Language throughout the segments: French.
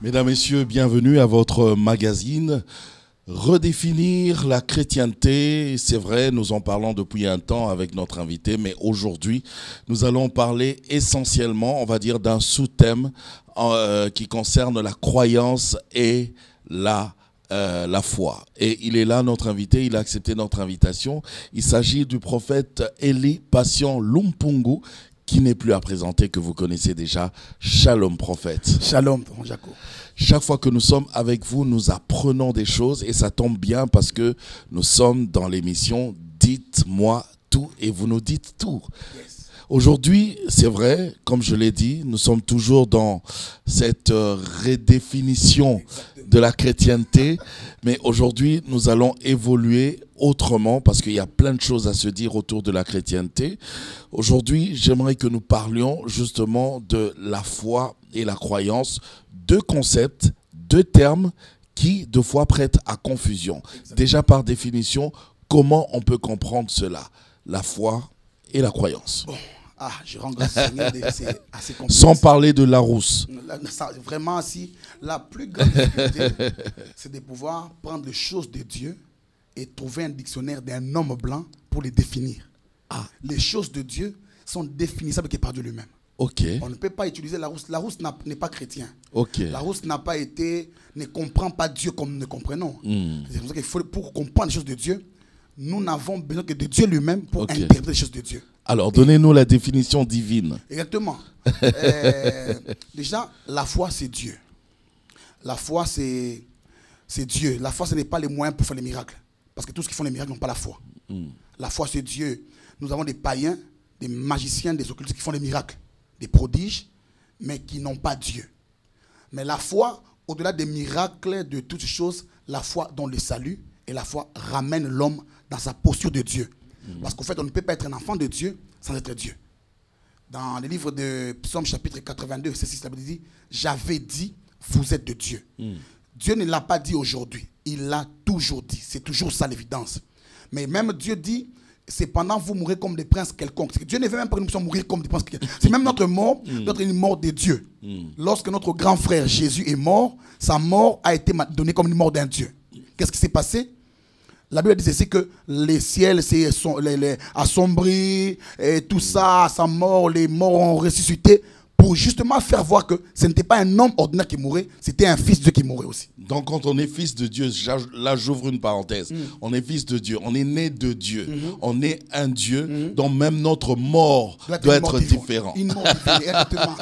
Mesdames, Messieurs, bienvenue à votre magazine. Redéfinir la chrétienté, c'est vrai, nous en parlons depuis un temps avec notre invité, mais aujourd'hui, nous allons parler essentiellement, on va dire, d'un sous-thème qui concerne la croyance et la foi. Et il est là, notre invité, il a accepté notre invitation. Il s'agit du prophète Eli Patient Lumpungu, qui n'est plus à présenter, que vous connaissez déjà. Shalom, prophète. Shalom, Jaco. Chaque fois que nous sommes avec vous, nous apprenons des choses et ça tombe bien parce que nous sommes dans l'émission « Dites-moi tout » et vous nous dites tout. Yes. Aujourd'hui, c'est vrai, comme je l'ai dit, nous sommes toujours dans cette redéfinition de la chrétienté, mais aujourd'hui, nous allons évoluer autrement parce qu'il y a plein de choses à se dire autour de la chrétienté. Aujourd'hui, j'aimerais que nous parlions justement de la foi et la croyance, deux concepts, deux termes qui, deux fois, prêtent à confusion. Exactement. Déjà, par définition, comment on peut comprendre cela, la foi et la croyance? Bon. Ah, je rends grâce au Seigneur, c'est assez complexe. Sans parler de Larousse. Vraiment, si la plus grande difficulté, c'est de pouvoir prendre les choses de Dieu et trouver un dictionnaire d'un homme blanc pour les définir. Ah. Les choses de Dieu sont définissables par Dieu lui-même. Okay. On ne peut pas utiliser Larousse. Larousse n'est pas chrétien. Okay. Larousse ne comprend pas Dieu comme nous le comprenons. C'est pour ça qu'il faut, pour comprendre les choses de Dieu, nous n'avons besoin que de Dieu lui-même pour interpréter les choses de Dieu. Alors, donnez-nous la définition divine. Exactement. Déjà, la foi, c'est Dieu. La foi, c'est Dieu. La foi, ce n'est pas les moyens pour faire les miracles. Parce que tous ceux qui font les miracles n'ont pas la foi. La foi, c'est Dieu. Nous avons des païens, des magiciens, des occultistes qui font des miracles, des prodiges, mais qui n'ont pas Dieu. Mais la foi, au-delà des miracles, de toutes choses, la foi dans le salut, et la foi ramène l'homme dans sa posture de Dieu. Parce qu'en fait, on ne peut pas être un enfant de Dieu sans être Dieu. Dans le livre de Psaume chapitre 82, verset 6, ça dit « J'avais dit, vous êtes de Dieu ». Dieu ne l'a pas dit aujourd'hui, il l'a toujours dit. C'est toujours ça l'évidence. Mais même Dieu dit, cependant vous mourrez comme des princes quelconques. Dieu ne veut même pas que nous puissions mourir comme des princes quelconques. C'est même notre mort, notre mort de Dieu. Lorsque notre grand frère Jésus est mort, sa mort a été donnée comme une mort d'un Dieu. Qu'est-ce qui s'est passé? La Bible dit ceci, que les ciels assombris, et tout ça, sa mort, les morts ont ressuscité, pour justement faire voir que ce n'était pas un homme ordinaire qui mourait, c'était un fils de Dieu qui mourait aussi. Donc quand on est fils de Dieu, là j'ouvre une parenthèse, on est fils de Dieu, on est né de Dieu, on est un Dieu dont même notre mort doit être différente. Une mort différente, exactement.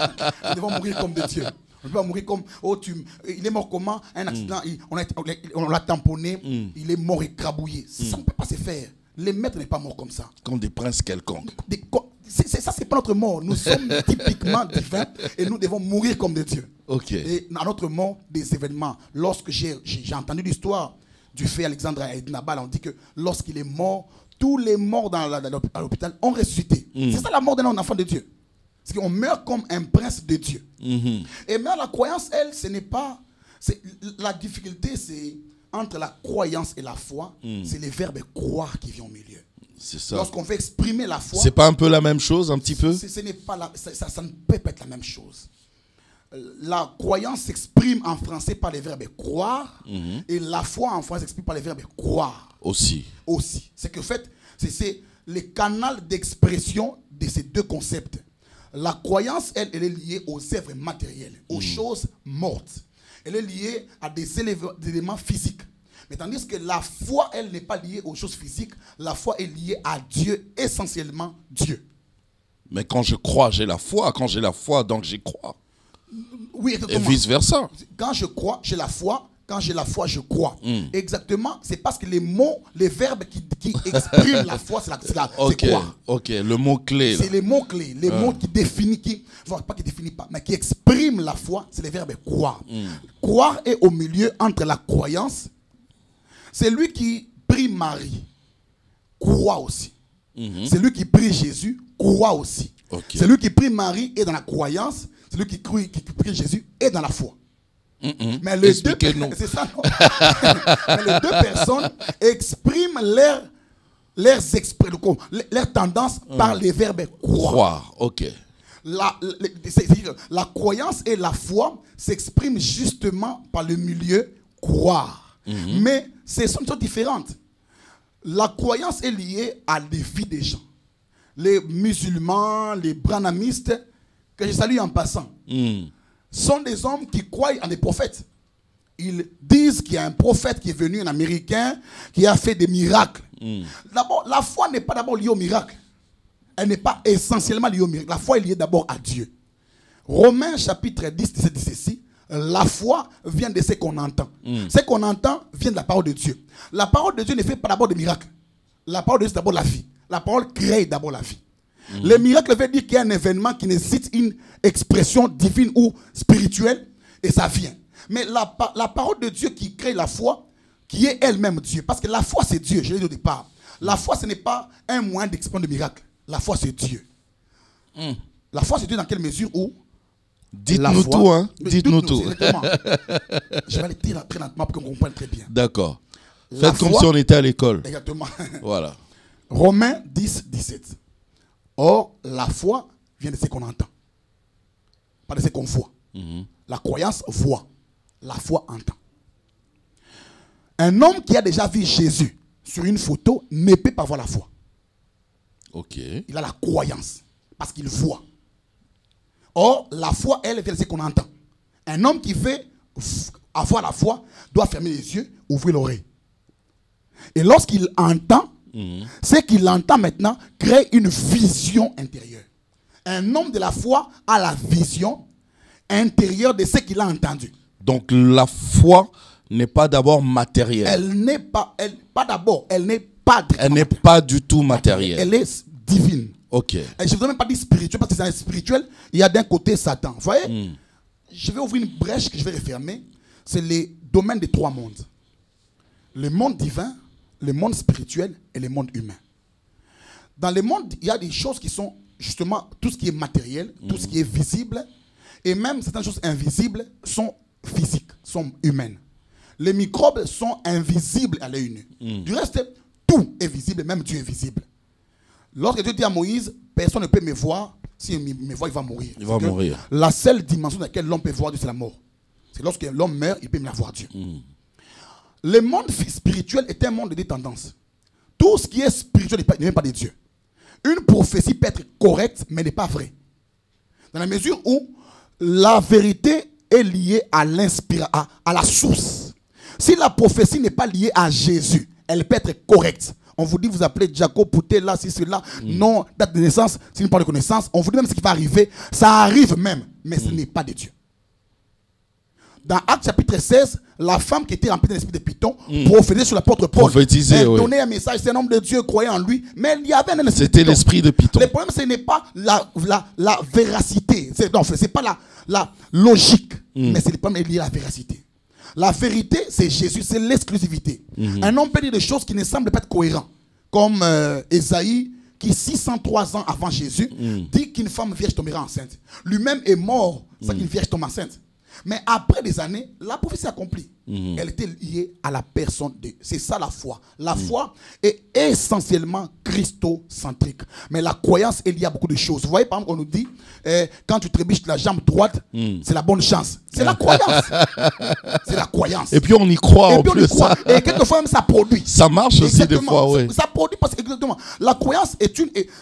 Nous devons mourir comme des dieux. On ne peut pas mourir comme, il est mort comment? Un accident, on l'a tamponné, il est mort écrabouillé. Ça ne peut pas se faire. Les maîtres n'est pas mort comme ça. Comme des princes quelconques. Ça, c'est pas notre mort. Nous sommes typiquement divins et nous devons mourir comme des dieux. Et à notre mort, des événements. Lorsque j'ai entendu l'histoire du fait Alexandre et Nabal, on dit que lorsqu'il est mort, tous les morts à l'hôpital ont ressuscité. C'est ça la mort d'un enfant de Dieu. C'est qu'on meurt comme un prince de Dieu. Et même la croyance, elle, ce n'est pas... La difficulté, c'est entre la croyance et la foi, c'est les verbes croire qui viennent au milieu. C'est ça. Lorsqu'on veut exprimer la foi... C'est pas un peu la même chose, un petit peu? Ce n'est pas ça ne peut pas être la même chose. La croyance s'exprime en français par les verbes croire, et la foi en français s'exprime par les verbes croire. Aussi. C'est que en fait, c'est le canal d'expression de ces deux concepts. La croyance, elle est liée aux œuvres matérielles, aux choses mortes. Elle est liée à des éléments physiques. Mais tandis que la foi, elle n'est pas liée aux choses physiques. La foi est liée à Dieu, essentiellement Dieu. Mais quand je crois, j'ai la foi. Quand j'ai la foi, donc j'y crois. Oui, exactement. Et vice-versa. Quand je crois, j'ai la foi. Quand j'ai la foi, je crois. Exactement. C'est parce que les mots, les verbes qui expriment la foi, c'est croire. Ok, le mot-clé. C'est les mots-clés. Les mots qui définissent, pas qui définissent pas, mais qui expriment la foi, c'est les verbes croire. Croire est au milieu entre la croyance. C'est lui qui prie Marie, croit aussi. C'est lui qui prie Jésus, croit aussi. C'est lui qui prie Marie est dans la croyance. C'est lui qui prie Jésus est dans la foi. Mais les deux, c'est ça, non? Mais les deux personnes expriment leur tendance par les verbes croire. C'est-à-dire, la croyance et la foi s'expriment justement par le milieu croire. Mais ce sont des choses différentes. La croyance est liée à la vie des gens. Les musulmans, les branhamistes, que je salue en passant, sont des hommes qui croient en des prophètes. Ils disent qu'il y a un prophète qui est venu, un Américain, qui a fait des miracles. D'abord, la foi n'est pas d'abord liée au miracle. Elle n'est pas essentiellement liée au miracle. La foi est liée d'abord à Dieu. Romains chapitre 10, 17 dit ceci. La foi vient de ce qu'on entend. Ce qu'on entend vient de la parole de Dieu. La parole de Dieu ne fait pas d'abord de miracles. La parole de Dieu, c'est d'abord la vie. La parole crée d'abord la vie. Le miracle veut dire qu'il y a un événement qui nécessite une expression divine ou spirituelle et ça vient. Mais la parole de Dieu qui crée la foi, qui est elle-même Dieu. Parce que la foi, c'est Dieu, je l'ai dit au départ. La foi, ce n'est pas un moyen d'exprimer de miracle. La foi, c'est Dieu. La foi, c'est Dieu dans quelle mesure où dites-nous tout, hein. Dites-nous tout. Je vais aller très lentement pour qu'on comprenne très bien. D'accord. Faites comme si on était à l'école. Exactement. Voilà. Romains 10, 17. Or, la foi vient de ce qu'on entend. Pas de ce qu'on voit. La croyance voit. La foi entend. Un homme qui a déjà vu Jésus sur une photo ne peut pas voir la foi. Ok. Il a la croyance parce qu'il voit. Or, la foi, elle, vient de ce qu'on entend. Un homme qui veut avoir la foi doit fermer les yeux, ouvrir l'oreille. Et lorsqu'il entend, ce qu'il entend maintenant crée une vision intérieure. Un homme de la foi a la vision intérieure de ce qu'il a entendu. Donc la foi n'est pas d'abord matérielle. Elle n'est pas, elle n'est pas. Elle n'est pas du tout matérielle. Elle est divine. Ok. Et je ne veux même pas dire spirituel parce que c'est un spirituel. Il y a d'un côté Satan. Vous voyez, je vais ouvrir une brèche que je vais refermer. C'est les domaines des trois mondes. Le monde divin, le monde spirituel et le monde humain. Dans le monde, il y a des choses qui sont justement tout ce qui est matériel, tout ce qui est visible, et même certaines choses invisibles sont physiques, sont humaines. Les microbes sont invisibles à l'œil nu. Du reste, tout est visible, même Dieu est visible. Lorsque Dieu dit à Moïse, personne ne peut me voir, s'il me voit, il va mourir. Il va mourir. La seule dimension dans laquelle l'homme peut voir Dieu, c'est la mort. C'est lorsque l'homme meurt, il peut me voir Dieu. Le monde spirituel est un monde de tendances. Tout ce qui est spirituel ne vient pas de Dieu. Une prophétie peut être correcte, mais n'est pas vraie. Dans la mesure où la vérité est liée à la source. Si la prophétie n'est pas liée à Jésus, elle peut être correcte. On vous dit, vous appelez Jacob, Pouté, là, si cela, non, date de naissance, si pas de connaissance. On vous dit même ce qui va arriver. Ça arrive même, mais ce n'est pas de Dieu. Dans Actes chapitre 16, la femme qui était remplie de l'esprit de Python prophétisait sur l'apôtre Paul. Prophétisait, elle donnait un message, c'est un homme de Dieu, croyait en lui, mais il y avait un esprit. C'était l'esprit de Python. Le problème, ce n'est pas la véracité. Ce n'est pas la logique, mais c'est le problème lié à la véracité. La vérité, c'est Jésus, c'est l'exclusivité. Un homme peut dire des choses qui ne semblent pas être cohérentes. Comme Ésaïe, qui 603 ans avant Jésus, dit qu'une femme vierge tombera enceinte. Lui-même est mort, c'est qu'une vierge tombe enceinte. Mais après des années, la prophétie s'accomplit. Elle était liée à la personne de... C'est ça la foi. La foi est essentiellement christocentrique. Mais la croyance est liée à beaucoup de choses. Vous voyez, par exemple, on nous dit, quand tu trébuches la jambe droite, c'est la bonne chance. C'est la croyance. C'est la croyance. Et puis on y croit en plus. Et quelquefois même ça produit. Ça marche aussi des fois, oui. Ça produit parce que exactement. La croyance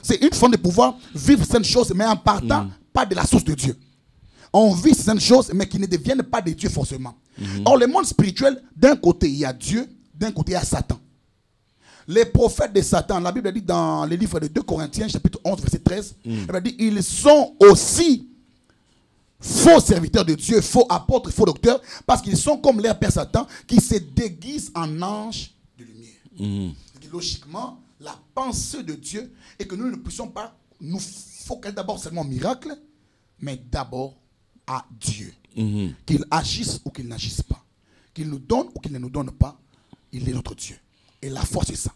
c'est une forme de pouvoir vivre certaines choses, mais en partant pas de la source de Dieu. On vit certaines choses, mais qui ne deviennent pas de Dieu forcément. Or, le monde spirituel, d'un côté, il y a Dieu, d'un côté, il y a Satan. Les prophètes de Satan, la Bible dit dans le livre de 2 Corinthiens, chapitre 11, verset 13, elle dit, ils sont aussi faux serviteurs de Dieu, faux apôtres, faux docteurs, parce qu'ils sont comme leur père Satan, qui se déguise en ange de lumière. Logiquement, la pensée de Dieu est que nous ne puissions pas nous focaliser d'abord seulement au miracle, mais d'abord à Dieu. Qu'il agisse ou qu'il n'agisse pas. Qu'il nous donne ou qu'il ne nous donne pas. Il est notre Dieu. Et la foi, c'est ça.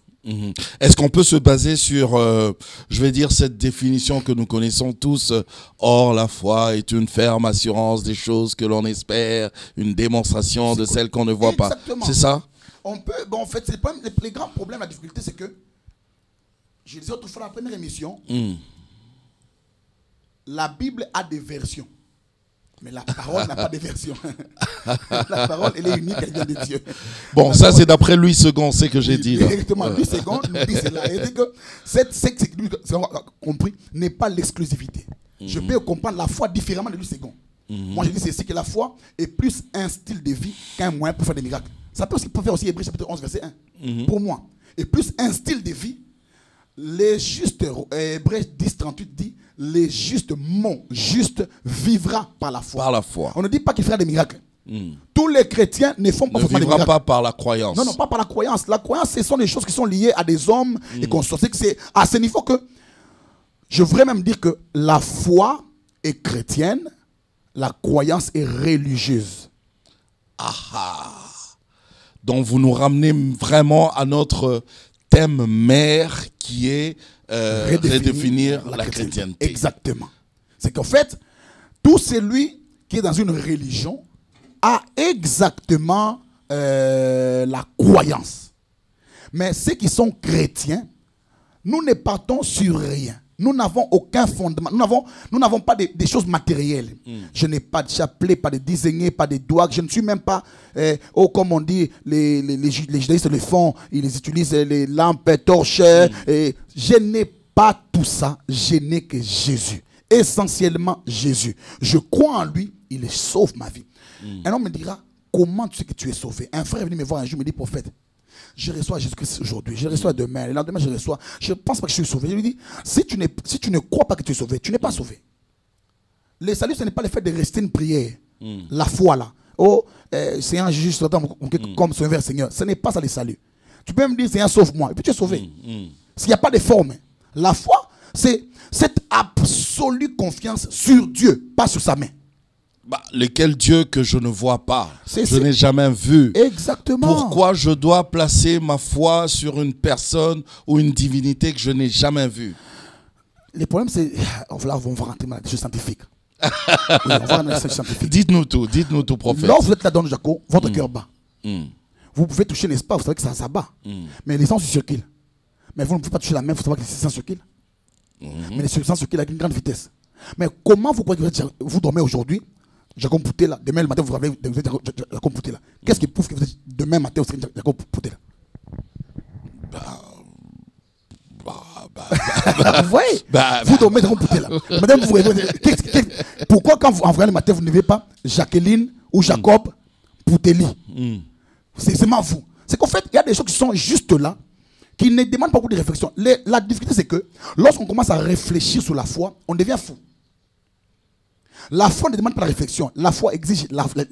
Est-ce qu'on peut se baser sur, je vais dire, cette définition que nous connaissons tous, or la foi est une ferme assurance des choses que l'on espère, une démonstration de celles qu'on ne voit pas. C'est ça? On peut, en fait, les grands problèmes, la difficulté, c'est que, je disais autrefois dans la première émission, la Bible a des versions. Mais la parole n'a pas de version. La parole, elle est unique, elle vient de Dieu. Bon, ça c'est d'après Louis II, c'est que j'ai dit. Là. Exactement, Louis II nous dit cela. Il dit que cette secte, compris, n'est pas l'exclusivité. Je peux comprendre la foi différemment de Louis II. Moi je dis ceci, que la foi est plus un style de vie qu'un moyen pour faire des miracles. Ça peut aussi faire aussi Hébreux chapitre 11, verset 1. Pour moi. Et plus un style de vie. Les justes, Hébreux 10, 38 dit, les justes, mon juste vivra par la foi. Par la foi. On ne dit pas qu'il fera des miracles. Tous les chrétiens ne font pas ne forcément des vivra miracles. pas par la croyance. Non, non, pas par la croyance. La croyance, ce sont des choses qui sont liées à des hommes et qu'on sait que c'est à ce niveau que je voudrais même dire que la foi est chrétienne, la croyance est religieuse. Donc vous nous ramenez vraiment à notre thème mère qui est redéfinir la chrétienté. Exactement. C'est qu'en fait, tout celui qui est dans une religion a exactement la croyance. Mais ceux qui sont chrétiens, nous ne partons sur rien. Nous n'avons aucun fondement. Nous n'avons pas des choses matérielles. Je n'ai pas de chapelet, pas de dizainier, pas de doigts. Je ne suis même pas, comme on dit, les judaïstes le font. Ils utilisent les lampes, torches. Je n'ai pas tout ça. Je n'ai que Jésus. Essentiellement Jésus. Je crois en lui. Il sauve ma vie. Un homme me dira, comment tu sais que tu es sauvé? Un frère est venu me voir un jour, me dit, prophète, je reçois Jésus-Christ aujourd'hui, je reçois demain, le lendemain je reçois. Je ne pense pas que je suis sauvé. Je lui dis, si tu ne crois pas que tu es sauvé, tu n'es pas sauvé. Le salut, ce n'est pas le fait de rester une prière. La foi là. Oh, Seigneur, juste comme Sauveur Seigneur. Ce n'est pas ça le salut. Tu peux même dire, Seigneur, sauve-moi. Et puis tu es sauvé. S'il n'y a pas de forme. La foi, c'est cette absolue confiance sur Dieu, pas sur sa main. Lequel Dieu que je ne vois pas, je n'ai jamais vu. Exactement. Pourquoi je dois placer ma foi sur une personne ou une divinité que je n'ai jamais vue? Le problème, c'est... On va rentrer dans les choses scientifiques. Oui, on va dans les choses scientifiques. Dites-nous tout, prophète. Lorsque vous êtes là dans le Jaco, votre cœur bat. Vous pouvez toucher, n'est-ce pas? Vous savez que ça bat. Mais les sens circulent. Mais vous ne pouvez pas toucher la main, vous savez que les sens circulent. Mais les sens circulent avec une grande vitesse. Mais comment vous croyez que vous dormez aujourd'hui? Jacob Pouté là, demain le matin vous réveillez, vous êtes Jacob Pouté là. Qu'est-ce qui prouve que vous êtes demain matin vous êtes Jacob Pouté là? Vous voyez, vous dormez Jacob Pouté là. Madame, vous réveillez. Pourquoi quand vous envoyez le matin vous ne verrez pas Jacqueline ou Jacob Poutéli? C'est seulement vous. C'est qu'en fait, il y a des choses qui sont juste là, qui ne demandent pas beaucoup de réflexion. La difficulté c'est que lorsqu'on commence à réfléchir sur la foi, on devient fou. La foi ne demande pas la réflexion. La foi exige la foi.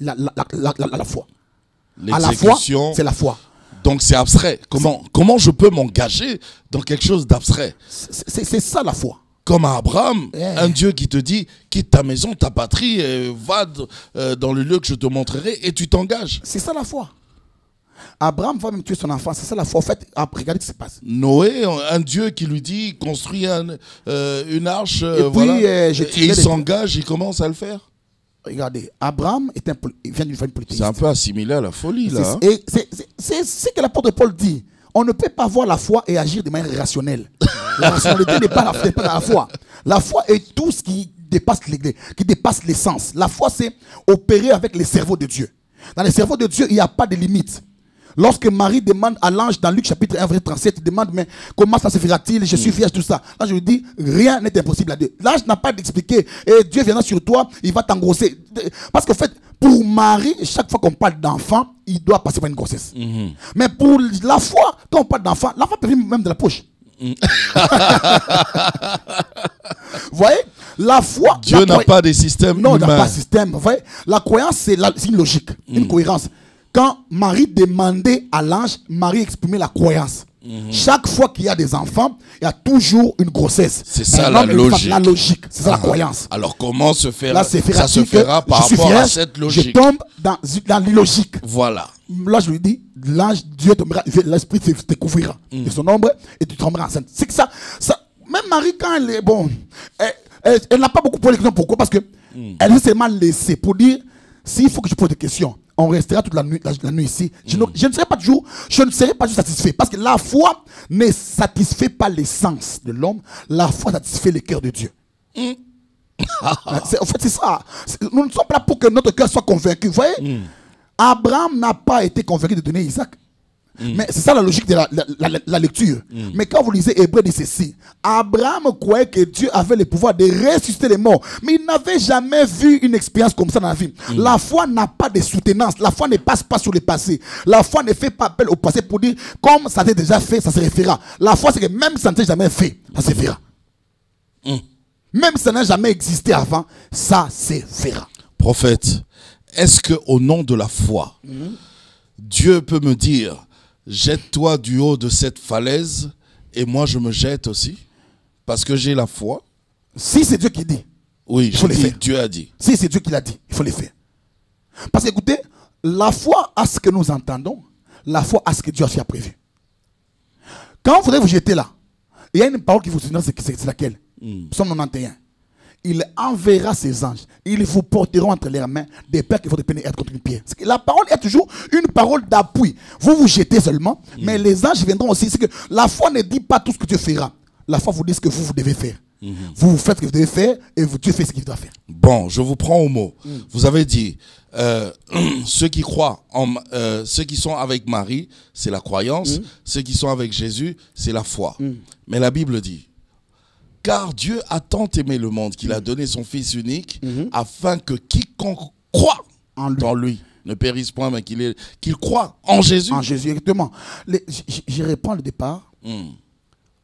À la foi, c'est la foi. Donc c'est abstrait. Comment je peux m'engager dans quelque chose d'abstrait? C'est ça la foi. Comme à Abraham, un Dieu qui te dit, quitte ta maison, ta patrie, va dans le lieu que je te montrerai et tu t'engages. C'est ça la foi. Abraham va même tuer son enfant, c'est ça la foi. En fait, regardez ce qui se passe. Noé, un Dieu qui lui dit, construis une arche, et voilà. Et il s'engage, il commence à le faire. Regardez, Abraham il vient d'une famille polythéiste. C'est un peu assimilé à la folie, là. C'est ce que l'apôtre Paul dit. On ne peut pas avoir la foi et agir de manière rationnelle. La rationalité n'est pas dans la foi. La foi est tout ce qui dépasse l'essence. La foi, c'est opérer avec le cerveau de Dieu. Dans le cerveau de Dieu, il n'y a pas de limite. Lorsque Marie demande à l'ange dans Luc chapitre 1, verset 37, il demande, mais comment ça se fera-t-il? Je suis vierge, tout ça. Là, je lui dis, rien n'est impossible à Dieu. L'ange n'a pas d'expliquer. Et Dieu viendra sur toi, il va t'engrosser. Parce qu'en fait, pour Marie, chaque fois qu'on parle d'enfant, il doit passer par une grossesse. Mais pour la foi, quand on parle d'enfant, l'enfant peut venir même de la poche. Vous voyez? La foi... Dieu n'a pas de système humain. Non, il n'a pas de système. Vous voyez? La croyance, c'est une logique, une cohérence. Quand Marie demandait à l'ange, Marie exprimait la croyance. Chaque fois qu'il y a des enfants, il y a toujours une grossesse. C'est ça la logique. La logique, c'est ça la croyance. Alors comment se faire? Là, ça se fera par rapport à cette logique. Je tombe dans l'illogique. Voilà. Là, je lui dis, l'ange, Dieu tombera, l'esprit te couvrira de son ombre et tu tomberas enceinte. C'est que ça, même Marie, quand elle est bon, elle n'a pas beaucoup posé de questions. Pourquoi? Parce que elle veut seulement laisser pour dire, s'il faut que je pose des questions, on restera toute la nuit ici. Je ne serai pas toujours satisfait. Parce que la foi ne satisfait pas l'essence de l'homme. La foi satisfait le cœur de Dieu. En fait, c'est ça. Nous ne sommes pas là pour que notre cœur soit convaincu. Vous voyez, Abraham n'a pas été convaincu de donner Isaac. Mais c'est ça la logique de la lecture. Mais quand vous lisez Hébreu, dit ceci: Abraham croyait que Dieu avait le pouvoir de ressusciter les morts, mais il n'avait jamais vu une expérience comme ça dans la vie. La foi n'a pas de soutenance. La foi ne passe pas sur le passé. La foi ne fait pas appel au passé pour dire comme ça s'est déjà fait, ça se refera. La foi, c'est que même si ça ne s'est jamais fait, ça se fera. Même si ça n'a jamais existé avant, ça se fera. Prophète, est-ce qu'au nom de la foi, Dieu peut me dire: jette-toi du haut de cette falaise et moi je me jette aussi? Parce que j'ai la foi. Si c'est Dieu qui dit, oui, il faut le faire. Dieu a dit. Si c'est Dieu qui l'a dit, il faut le faire. Parce que écoutez, la foi à ce que nous entendons, la foi à ce que Dieu a prévu. Quand vous allez vous jeter là, il y a une parole qui vous souvient, c'est laquelle? Psaume 91. Il enverra ses anges. Ils vous porteront entre leurs mains des pères qui vont te être contre une pierre. La parole est toujours une parole d'appui. Vous vous jetez seulement, mais les anges viendront aussi. C'est que la foi ne dit pas tout ce que Dieu fera. La foi vous dit ce que vous devez faire. Vous faites ce que vous devez faire et Dieu fait ce qu'il doit faire. Bon, je vous prends au mot. Vous avez dit, ceux qui croient, ceux qui sont avec Marie, c'est la croyance. Ceux qui sont avec Jésus, c'est la foi. Mais la Bible dit: car Dieu a tant aimé le monde qu'il a donné son Fils unique, afin que quiconque croit en lui ne périsse point, mais qu'il croit en Jésus. En Jésus, exactement. Je reprends le départ.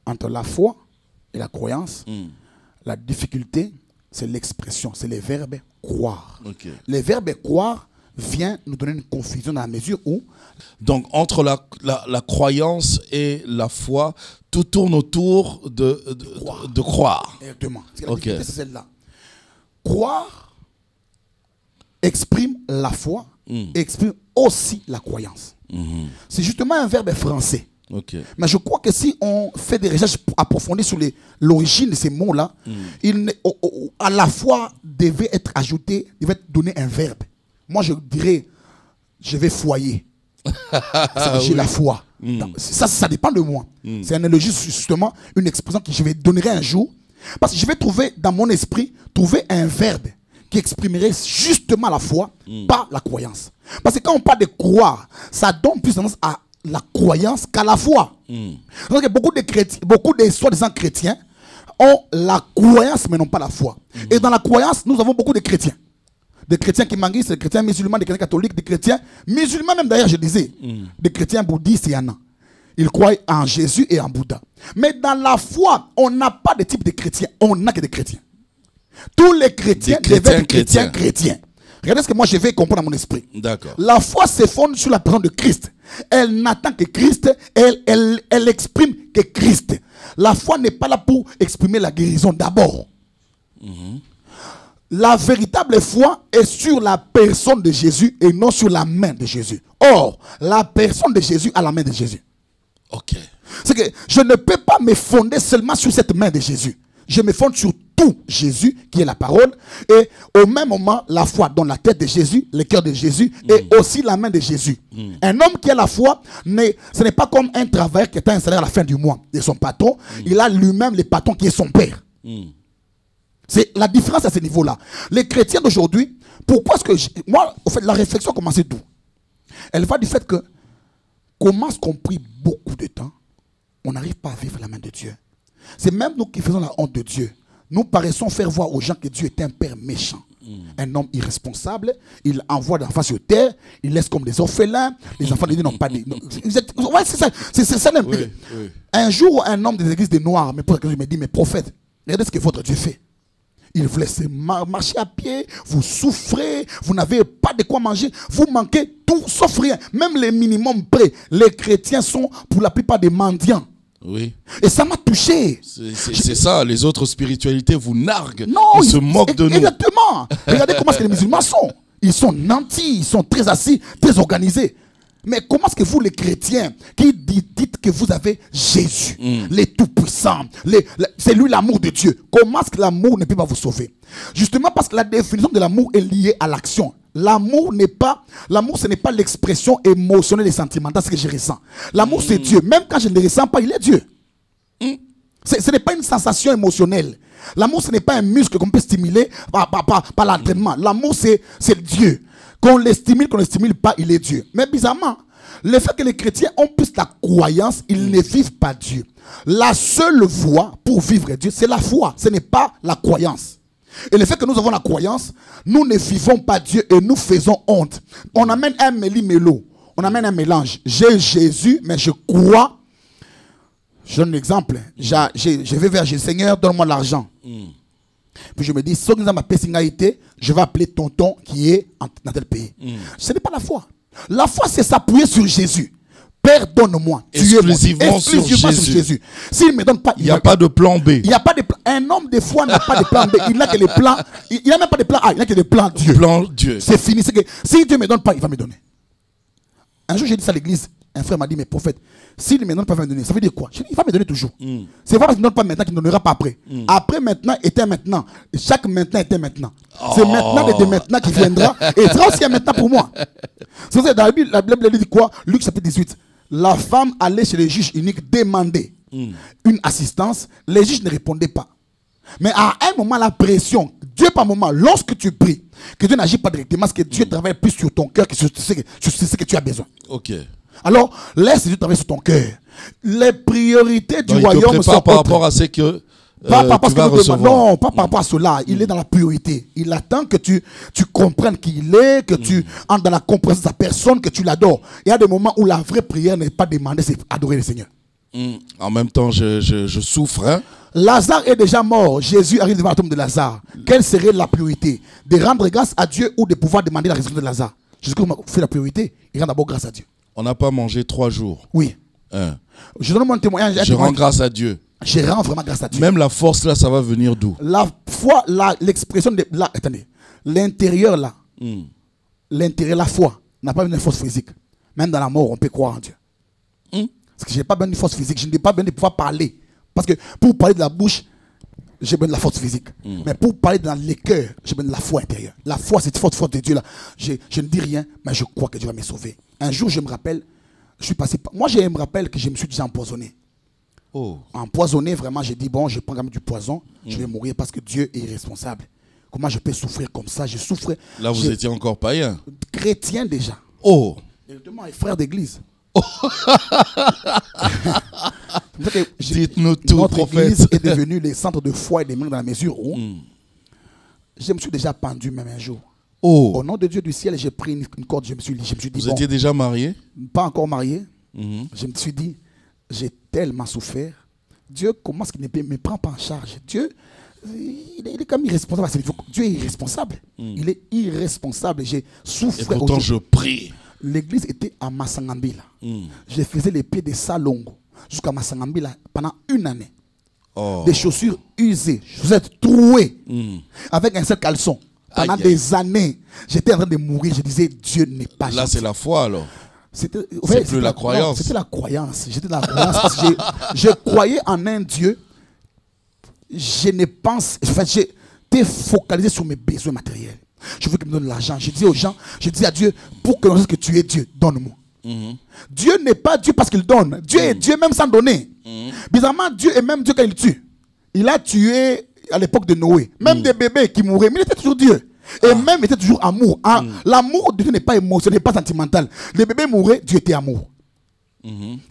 Entre la foi et la croyance, la difficulté, c'est l'expression, c'est le verbe croire. Le verbe croire vient nous donner une confusion dans la mesure où... Donc, entre la croyance et la foi, tout tourne autour de croire. Exactement. La difficulté, c'est celle-là. Croire exprime la foi, exprime aussi la croyance. C'est justement un verbe français. Mais je crois que si on fait des recherches approfondies sur l'origine de ces mots-là, à la fois devait être ajouté, devait être donné un verbe. Moi, je dirais, je vais foyer. J'ai la foi. Ça dépend de moi. C'est un éloge, justement, une expression que je vais donner un jour. Parce que je vais trouver, dans mon esprit, un verbe qui exprimerait justement la foi, pas la croyance. Parce que quand on parle de croire, ça donne plus tendance à la croyance qu'à la foi. Donc, beaucoup de soi-disant chrétiens ont la croyance mais n'ont pas la foi. Et dans la croyance, nous avons beaucoup de chrétiens. Des chrétiens qui manguissent, des chrétiens musulmans, des chrétiens catholiques, des chrétiens musulmans même d'ailleurs, je disais. Des chrétiens bouddhistes, il y en a. Ils croient en Jésus et en Bouddha. Mais dans la foi, on n'a pas de type de chrétiens. On n'a que des chrétiens. Tous les chrétiens devaient être chrétiens. Regardez ce que moi je vais comprendre dans mon esprit. La foi se fonde sur la personne de Christ. Elle n'attend que Christ, elle exprime que Christ. La foi n'est pas là pour exprimer la guérison d'abord. La véritable foi est sur la personne de Jésus et non sur la main de Jésus. Or, la personne de Jésus a la main de Jésus. C'est que je ne peux pas me fonder seulement sur cette main de Jésus. Je me fonde sur tout Jésus qui est la parole, et au même moment la foi dans la tête de Jésus, le cœur de Jésus et aussi la main de Jésus. Un homme qui a la foi, ce n'est pas comme un travailleur qui est installé à la fin du mois de son patron. Il a lui-même le patron qui est son père. C'est la différence à ce niveau-là. Les chrétiens d'aujourd'hui, pourquoi est-ce que moi, au fait, la réflexion a commencé d'où? Elle va du fait que comment est-ce qu'on prie beaucoup de temps, on n'arrive pas à vivre la main de Dieu. C'est même nous qui faisons la honte de Dieu. Nous paraissons faire voir aux gens que Dieu est un père méchant. Un homme irresponsable. Il envoie des enfants sur terre. Il laisse comme des orphelins. Les enfants de Dieu n'ont pas de... Ouais, c'est ça. C'est ça l'implique. Un jour, un homme des églises des Noirs me dit, mais prophète, regardez ce que votre Dieu fait. Il vous laisse marcher à pied, vous souffrez, vous n'avez pas de quoi manger, vous manquez tout sauf rien. Même les minimums prêts. Les chrétiens sont pour la plupart des mendiants. Et ça m'a touché. C'est ça, les autres spiritualités vous narguent. Non, ils se moquent de nous. Exactement. Regardez comment les musulmans sont. Ils sont nantis, ils sont très assis, très organisés. Mais comment est-ce que vous, les chrétiens, qui dites que vous avez Jésus, les tout-puissants, c'est lui l'amour de Dieu, comment est-ce que l'amour ne peut pas vous sauver? Justement parce que la définition de l'amour est liée à l'action. L'amour, ce n'est pas l'expression émotionnelle et sentimentale, ce que je ressens. L'amour, c'est Dieu. Même quand je ne le ressens pas, il est Dieu. Ce n'est pas une sensation émotionnelle. L'amour, ce n'est pas un muscle qu'on peut stimuler par l'entraînement. L'amour, c'est Dieu. Qu'on le stimule, qu'on ne le stimule pas, il est Dieu. Mais bizarrement, le fait que les chrétiens ont plus la croyance, ils ne vivent pas Dieu. La seule voie pour vivre Dieu, c'est la foi. Ce n'est pas la croyance. Et le fait que nous avons la croyance, nous ne vivons pas Dieu et nous faisons honte. On amène un méli-mélo. On amène un mélange. J'ai Jésus, mais je crois. Je donne un exemple. Je vais vers Jésus. Seigneur, donne-moi l'argent. Puis je me dis, si ma personnalité, je vais appeler tonton qui est dans tel pays. Ce n'est pas la foi. La foi, c'est s'appuyer sur Jésus. Père, donne-moi. Exclusivement sur Jésus. S'il ne me donne pas, il n'y a pas de plan B. Il n'y a pas de plan. Un homme de foi n'a pas de plan B. Il n'a que les plans. Il n'a même pas de plan A. Il n'a que des plans Dieu. Plan Dieu. C'est fini. Si Dieu ne me donne pas, il va me donner. Un jour, j'ai dit ça à l'église. Un frère m'a dit, mais prophète, s'il ne me donne pas, il va me donner. Ça veut dire quoi? Je dis, il va me donner toujours. C'est pas parce qu'il ne donne pas maintenant qu'il ne donnera pas après. Après, maintenant, était maintenant. Chaque maintenant était maintenant. C'est maintenant et de maintenant qui viendra. Et il sera aussi un maintenant pour moi. C'est pour ça que dans la Bible, elle dit quoi? Luc chapitre 18. La femme allait chez le juge unique demander une assistance. Les juges ne répondaient pas. Mais à un moment, la pression, Dieu par moment, lorsque tu pries, que Dieu n'agit pas directement, parce que Dieu travaille plus sur ton cœur que sur ce que tu as besoin. Ok. Alors, laisse Dieu travailler sur ton cœur. Les priorités du royaume sont par rapport à ce que pas par tu vas recevoir. Non, pas par rapport à cela. Il est dans la priorité. Il attend que tu comprennes qui il est, que tu entres dans la compréhension de sa personne, que tu l'adores. Il y a des moments où la vraie prière n'est pas demandée, c'est adorer le Seigneur. En même temps, je souffre. Hein? Lazare est déjà mort. Jésus arrive devant la tombe de Lazare. Quelle serait la priorité? De rendre grâce à Dieu ou de pouvoir demander la résurrection de Lazare? Jésus fait la priorité. Il rend d'abord grâce à Dieu. On n'a pas mangé 3 jours. Oui. Je donne mon témoignage. Je rends grâce à Dieu. Je rends vraiment grâce à Dieu. Même la force là, ça va venir d'où? La foi, l'expression de... attendez. L'intérieur là. L'intérieur, la foi, n'a pas une force physique. Même dans la mort, on peut croire en Dieu. Parce que je n'ai pas besoin de force physique. Je n'ai pas besoin de pouvoir parler. Parce que pour parler de la bouche, j'ai besoin de la force physique. Mais pour parler dans les cœurs, j'ai besoin de la foi intérieure. La foi, c'est cette force de Dieu là. Je ne dis rien, mais je crois que Dieu va me sauver. Un jour, je me rappelle, je suis passé par... Moi, je me rappelle que je me suis déjà empoisonné. Empoisonné, vraiment, j'ai dit, bon, je prends quand même du poison, je vais mourir parce que Dieu est irresponsable. Comment je peux souffrir comme ça? Je souffrais. Là, vous étiez encore païen. Chrétien déjà. Et demain, frère d'église. Dites-nous tout, notre prophète. église est devenue le centre de foi et des miracles dans la mesure où je me suis déjà pendu même un jour. Au nom de Dieu du ciel, j'ai pris une corde, je me suis dit, vous étiez déjà marié? Pas encore marié. Je me suis dit, j'ai tellement souffert. Dieu, comment est-ce qu'il ne me prend pas en charge? Dieu, il est comme irresponsable. Dieu est irresponsable. Il est irresponsable. J'ai souffert. Et pourtant, je prie. L'église était à Masangambila. Je faisais les pieds de Salongo jusqu'à Masangambila pendant 1 année. Des chaussures usées, chaussettes trouées, avec un seul caleçon. Pendant des années, j'étais en train de mourir. Je disais, Dieu n'est pas gentil. Là, c'est la foi alors. C'est plus la croyance. C'était la croyance. J'étais dans la croyance parce que je croyais en un Dieu. Je ne pense... Enfin, j'étais focalisé sur mes besoins matériels. Je veux qu'il me donne l'argent. Je dis aux gens, je dis à Dieu, pour que l'on sache que tu es Dieu, donne-moi. Dieu n'est pas Dieu parce qu'il donne. Dieu est Dieu même sans donner. Bizarrement, Dieu est même Dieu quand il tue. Il a tué à l'époque de Noé. Même des bébés qui mouraient, mais il était toujours Dieu. Et même il était toujours amour. L'amour de Dieu n'est pas émotionnel, n'est pas sentimental. Les bébés mouraient, Dieu était amour.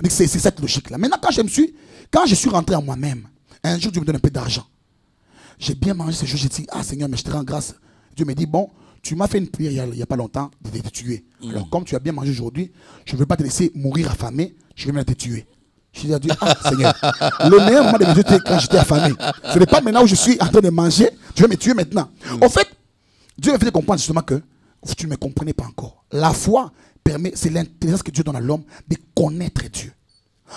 C'est cette logique-là. Maintenant, quand je suis rentré en moi-même, un jour Dieu me donne un peu d'argent. J'ai bien mangé ce jour, j'ai dit, ah Seigneur, mais je te rends grâce. Dieu me dit, bon, tu m'as fait une prière il n'y a pas longtemps de te tuer. Alors comme tu as bien mangé aujourd'hui, je ne veux pas te laisser mourir affamé, je vais même te tuer. Je dis à Dieu, ah Seigneur, le meilleur moment de me tuer c'était quand j'étais affamé. Ce n'est pas maintenant où je suis en train de manger, tu veux me tuer maintenant. En fait, Dieu me fait comprendre justement que tu ne me comprenais pas encore. La foi permet, c'est l'intelligence que Dieu donne à l'homme de connaître Dieu.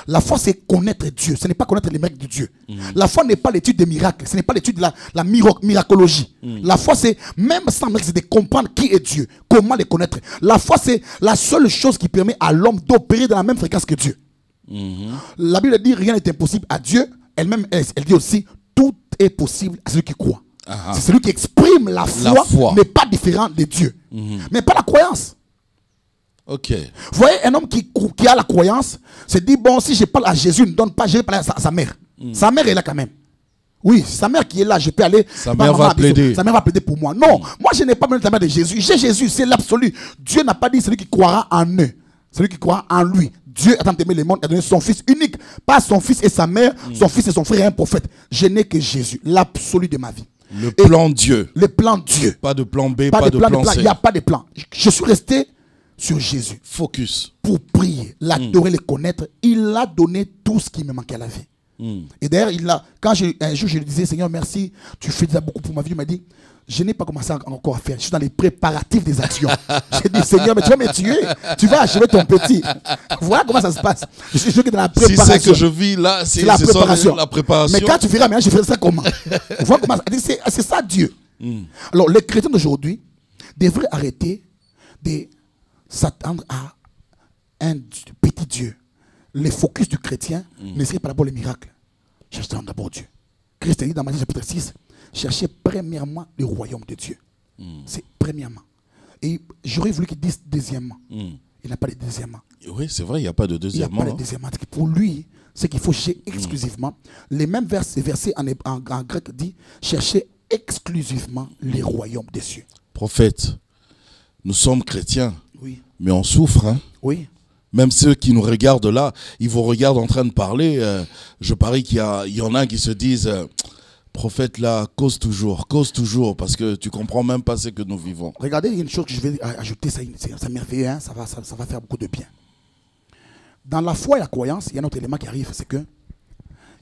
La foi, c'est connaître Dieu. Ce n'est pas connaître les miracles de Dieu. La foi n'est pas l'étude des miracles. Ce n'est pas l'étude de la miracologie. La foi, c'est, même sans miracle, c'est de comprendre qui est Dieu. Comment le connaître. La foi, c'est la seule chose qui permet à l'homme d'opérer dans la même fréquence que Dieu. La Bible dit rien n'est impossible à Dieu. Elle-même, elle dit aussi, tout est possible à celui qui croit. C'est celui qui exprime la foi. N'est pas différent de Dieu. Mais pas la croyance. Ok. Vous voyez, un homme qui a la croyance se dit, bon, si je parle à Jésus, il ne donne pas, je vais parler à sa mère. Sa mère est là quand même. Oui, sa mère qui est là, je peux aller. Sa mère va plaider. Sa mère va plaider pour moi. Non, moi je n'ai pas besoin de la mère de Jésus. J'ai Jésus, c'est l'absolu. Dieu n'a pas dit celui qui croira en eux, celui qui croira en lui. Dieu a tant aimé le monde, il a donné son fils unique. Pas son fils et sa mère, son fils et son frère et un prophète. Je n'ai que Jésus, l'absolu de ma vie. Le plan Dieu. Le plan Dieu. Pas de plan B, pas de plan C. Il n'y a pas de plan. Je suis resté sur Jésus. Focus. Pour prier, l'adorer, le connaître. Il a donné tout ce qui me manquait à la vie. Et d'ailleurs, quand un jour je lui disais, Seigneur, merci, tu fais déjà beaucoup pour ma vie, il m'a dit, je n'ai pas commencé encore à faire, je suis dans les préparatifs des actions. J'ai dit, Seigneur, mais tu vas me tuer, tu vas achever ton petit. Voilà comment ça se passe. Je suis dans la préparation. Si c'est que je vis là, c'est la préparation. Mais quand tu feras, je ferai ça comment? Voilà comment c'est ça Dieu. Alors, les chrétiens d'aujourd'hui devraient arrêter de s'attendre à un petit Dieu. Le focus du chrétien ne serait pas d'abord le miracle. Cherchez d'abord Dieu. Christ dit dans Matthieu chapitre 6, cherchez premièrement le royaume de Dieu. C'est premièrement. Et j'aurais voulu qu'il dise deuxièmement. Il n'a pas de deuxièmement. Oui, c'est vrai, il n'y a pas de deuxièmement. Il n'y a pas de deuxièmement. Pour lui, c'est qu'il faut chercher exclusivement. Les mêmes versets en grec dit, cherchez exclusivement les royaumes des cieux. Prophète, nous sommes chrétiens, oui, mais on souffre. Hein? Oui. Même ceux qui nous regardent là, ils vous regardent en train de parler. Je parie qu'il y en a qui se disent, prophète là, cause toujours, parce que tu comprends même pas ce que nous vivons. Regardez, il y a une chose que je vais ajouter, c'est merveilleux, hein, ça va faire beaucoup de bien. Dans la foi et la croyance, il y a un autre élément qui arrive, c'est que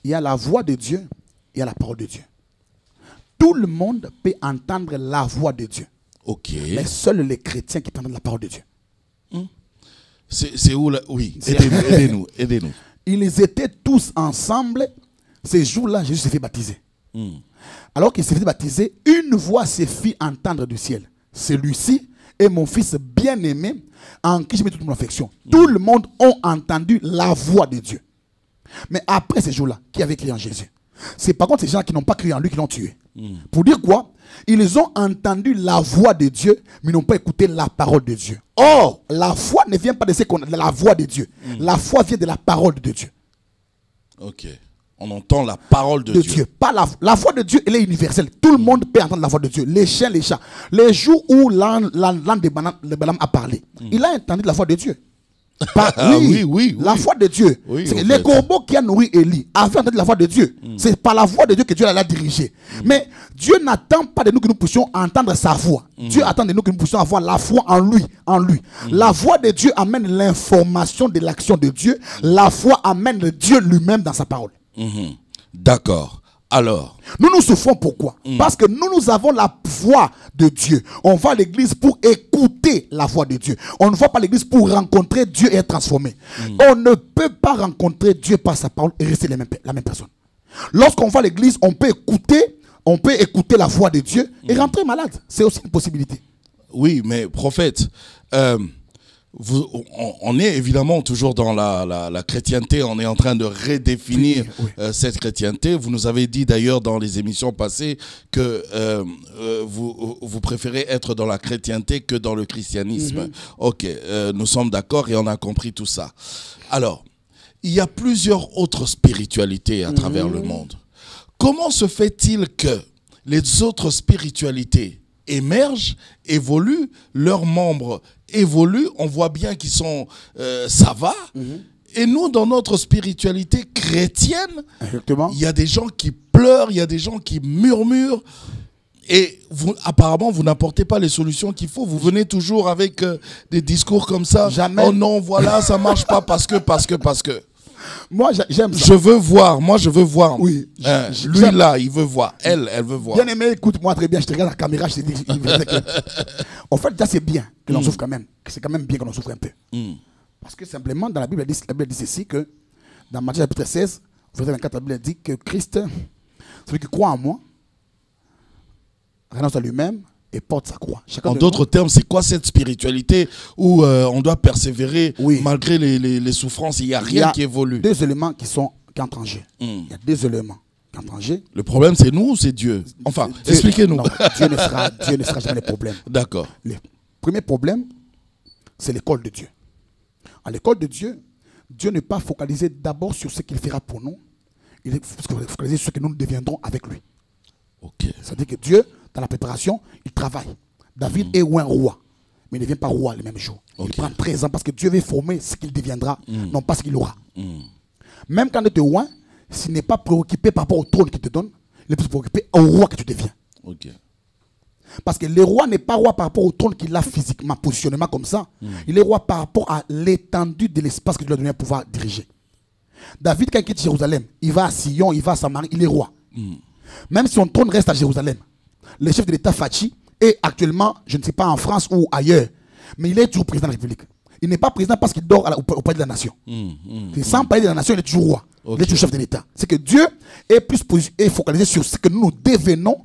il y a la voix de Dieu, il y a la parole de Dieu. Tout le monde peut entendre la voix de Dieu. Ok. Mais seuls les chrétiens qui entendent la parole de Dieu. C'est où là? Oui, aidez-nous. Ils étaient tous ensemble. Ces jours-là, Jésus s'est fait baptiser. Alors qu'il s'est fait baptiser, une voix s'est fait entendre du ciel. Celui-ci est mon fils bien-aimé, en qui je mets toute mon affection. Tout le monde a entendu la voix de Dieu. Mais après ces jours-là, qui avait cru en Jésus? C'est par contre ces gens qui n'ont pas cru en lui qui l'ont tué. Pour dire quoi? Ils ont entendu la voix de Dieu, mais n'ont pas écouté la parole de Dieu. Or, la foi ne vient pas de la voix de Dieu. La foi vient de la parole de Dieu. Ok. On entend la parole de Dieu. Pas la voix de Dieu, elle est universelle. Tout le monde peut entendre la voix de Dieu. Les chiens, les chats. Les jours où l'âne de Balaam a parlé, il a entendu la voix de Dieu. Oui. La foi de Dieu. Oui, les corbeaux qui a nourri Élie avaient entendu la voix de Dieu. C'est par la voix de Dieu que Dieu l'a dirigé. Mais Dieu n'attend pas de nous que nous puissions entendre sa voix. Dieu attend de nous que nous puissions avoir la foi en lui. La voix de Dieu amène l'information de l'action de Dieu. La foi amène Dieu lui-même dans sa parole. D'accord. Alors, nous souffrons pourquoi? Parce que nous avons la voix de Dieu. On va à l'église pour écouter la voix de Dieu. On ne va pas à l'église pour rencontrer Dieu et être transformé. On ne peut pas rencontrer Dieu par sa parole et rester la même personne. Lorsqu'on va à l'église, on peut écouter la voix de Dieu et rentrer malade. C'est aussi une possibilité. Oui, mais prophète, on est évidemment toujours dans la chrétienté, on est en train de redéfinir cette chrétienté. Vous nous avez dit d'ailleurs dans les émissions passées que vous préférez être dans la chrétienté que dans le christianisme. Ok, nous sommes d'accord et on a compris tout ça. Alors, il y a plusieurs autres spiritualités à travers le monde. Comment se fait-il que les autres spiritualités émergent, évoluent, leurs membres évoluent, on voit bien qu'ils sont, ça va. Et nous, dans notre spiritualité chrétienne, il y a des gens qui pleurent, il y a des gens qui murmurent. Et vous, apparemment, vous n'apportez pas les solutions qu'il faut. Vous venez toujours avec des discours comme ça. Jamais. Oh non, voilà, ça marche pas parce que. Moi, j'aime ça. Je veux voir. Oui. Lui, là, il veut voir. Elle veut voir. Bien aimé, écoute-moi très bien. Je te regarde la caméra. Je te dis. En fait, ça, c'est bien que l'on souffre quand même. C'est quand même bien que l'on souffre un peu. Parce que simplement, dans la Bible dit ceci que dans Matthieu chapitre 16, verset 24, la Bible dit que Christ, celui qui croit en moi, renonce à lui-même et porte sa croix. En d'autres termes, c'est quoi cette spiritualité où on doit persévérer malgré les souffrances? Il n'y a rien qui évolue. Il y a deux éléments qui entrent en jeu. Il y a deux éléments qui entrent en jeu. Le problème, c'est nous ou c'est Dieu? Enfin, expliquez-nous. Dieu ne sera jamais le problème. D'accord. Le premier problème, c'est l'école de Dieu. À l'école de Dieu, Dieu n'est pas focalisé d'abord sur ce qu'il fera pour nous. il faut focaliser sur ce que nous deviendrons avec lui. Ok. C'est-à-dire que Dieu, dans la préparation, il travaille. David est un roi, mais il ne devient pas roi le même jour. Il prend 13 ans parce que Dieu veut former ce qu'il deviendra, non pas ce qu'il aura. Même quand il te roi, s'il n'est pas préoccupé par rapport au trône qu'il te donne, il est plus préoccupé au roi que tu deviens. Ok. Parce que le roi n'est pas roi par rapport au trône qu'il a physiquement, positionnement comme ça. Il est roi par rapport à l'étendue de l'espace que Dieu lui a donné pour pouvoir diriger. David, quand il quitte Jérusalem, il va à Sion, il va à Samarie, il est roi. Même si son trône reste à Jérusalem. Le chef de l'État Fachi est actuellement, je ne sais pas en France ou ailleurs, mais il est toujours président de la République. Il n'est pas président parce qu'il dort au palais de la nation. Sans palais de la nation, il est toujours roi. Il est toujours chef de l'État. C'est que Dieu est plus focalisé sur ce que nous devenons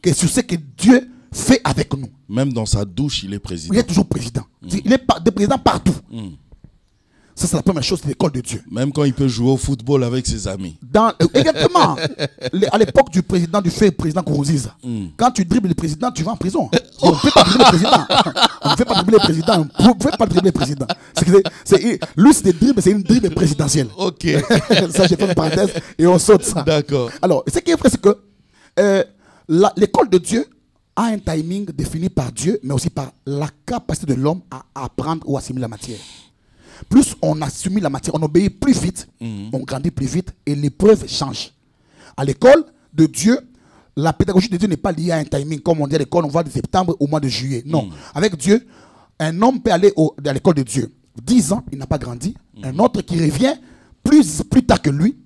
que sur ce que Dieu fait avec nous. Même dans sa douche, il est président. Il est toujours président. Il est président partout. Ça, c'est la première chose de l'école de Dieu. Même quand il peut jouer au football avec ses amis. Exactement. À l'époque du président, du fait président Kourouziza, quand tu dribbles le président, tu vas en prison. On ne peut pas dribbler le président. On ne fait pas dribbler le président. On ne peut pas dribbler le président. Lui, c'est des dribbles, c'est une dribble présidentielle. Ok. Ça, j'ai fait une parenthèse et on saute ça. D'accord. Alors, ce qui est vrai, c'est que l'école de Dieu a un timing défini par Dieu, mais aussi par la capacité de l'homme à apprendre ou assimiler la matière. Plus on assimile la matière, on obéit plus vite, on grandit plus vite et l'épreuve change. À l'école de Dieu, la pédagogie de Dieu n'est pas liée à un timing. Comme on dit à l'école, on va de septembre au mois de juillet. Non. Avec Dieu, un homme peut aller à l'école de Dieu. 10 ans, il n'a pas grandi. Un autre qui revient plus tard que lui,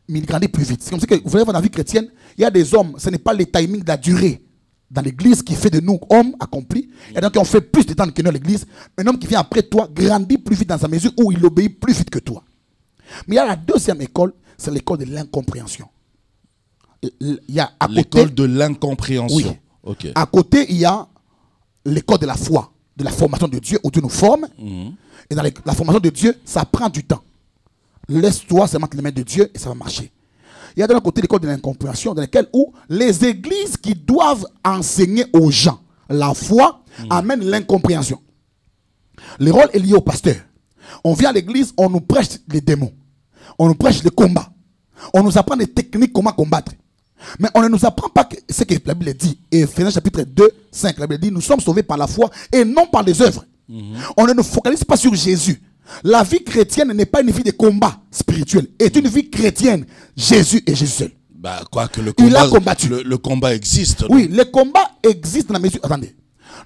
mais il grandit plus vite. C'est comme ça que vous voyez dans la vie chrétienne, il y a des hommes, ce n'est pas le timing de la durée dans l'église qui fait de nous hommes accomplis. Il y a des gens qui ont fait plus de temps que nous à l'église. Un homme qui vient après toi grandit plus vite dans sa mesure où il obéit plus vite que toi. Mais il y a la deuxième école, c'est l'école de l'incompréhension. Il y a l'école de l'incompréhension. Oui. Okay. À côté, il y a l'école de la foi, de la formation de Dieu, où Dieu nous forme. Et dans la formation de Dieu, ça prend du temps. Laisse-toi seulement les mains de Dieu et ça va marcher. Il y a de l'autre côté l'école de l'incompréhension, dans laquelle où les églises qui doivent enseigner aux gens la foi amènent l'incompréhension. Le rôle est lié au pasteur. On vient à l'église, on nous prêche les démons. On nous prêche les combats. On nous apprend des techniques, comment combattre. Mais on ne nous apprend pas ce que la Bible dit. Et Éphésiens chapitre 2, 5, la Bible dit, nous sommes sauvés par la foi et non par les œuvres. On ne nous focalise pas sur Jésus. La vie chrétienne n'est pas une vie de combat spirituel. C'est une vie chrétienne. Jésus et Jésus seul. Bah, quoi que le combat, il a combattu. Le combat existe. Oui, le combat existe dans la mesure. Attendez.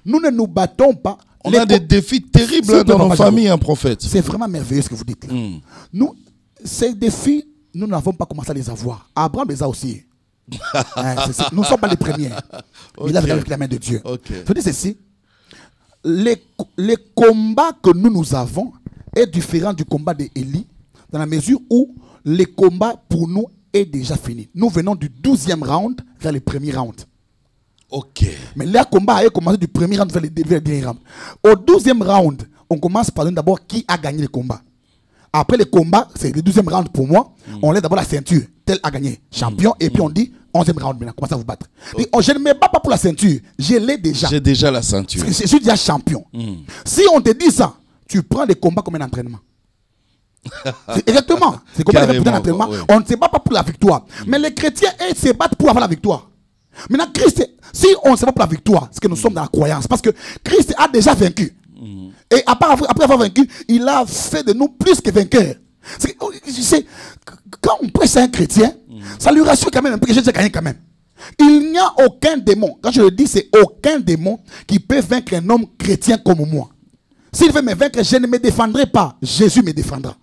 Nous ne nous battons pas. On a des défis terribles dans nos familles, un prophète. C'est vraiment merveilleux ce que vous dites là. Nous, ces défis, nous n'avons pas commencé à les avoir. Abraham les a aussi. Nous ne sommes pas les premiers. Il a avec la main de Dieu. Je dis ceci. Les combats que nous avons est différent du combat d'Élie dans la mesure où le combat pour nous est déjà fini. Nous venons du 12e round vers le premier round. Ok. Mais le combat a commencé du premier round vers le dernier round. Au 12e round, on commence par d'abord qui a gagné le combat. Après le combat, c'est le 12e round pour moi. On laisse d'abord la ceinture. Tel a gagné. Champion. Et puis on dit 11e round maintenant. Commencez à vous battre. Et je ne me bats pas pour la ceinture. Je l'ai déjà. J'ai déjà la ceinture. Je suis déjà champion. Si on te dit ça, tu prends les combats comme un entraînement. Exactement. C'est comme un entraînement. Oui. On ne se bat pas pour la victoire. Mais les chrétiens, ils se battent pour avoir la victoire. Maintenant, Christ, si on ne se bat pour la victoire, c'est que nous sommes dans la croyance. Parce que Christ a déjà vaincu. Et après avoir vaincu, il a fait de nous plus que vainqueurs. Quand on prêche à un chrétien, ça lui rassure quand même un peu que j'ai déjà gagné quand même. Il n'y a aucun démon, quand je le dis, c'est aucun démon qui peut vaincre un homme chrétien comme moi. S'il veut me vaincre, je ne me défendrai pas. Jésus me défendra.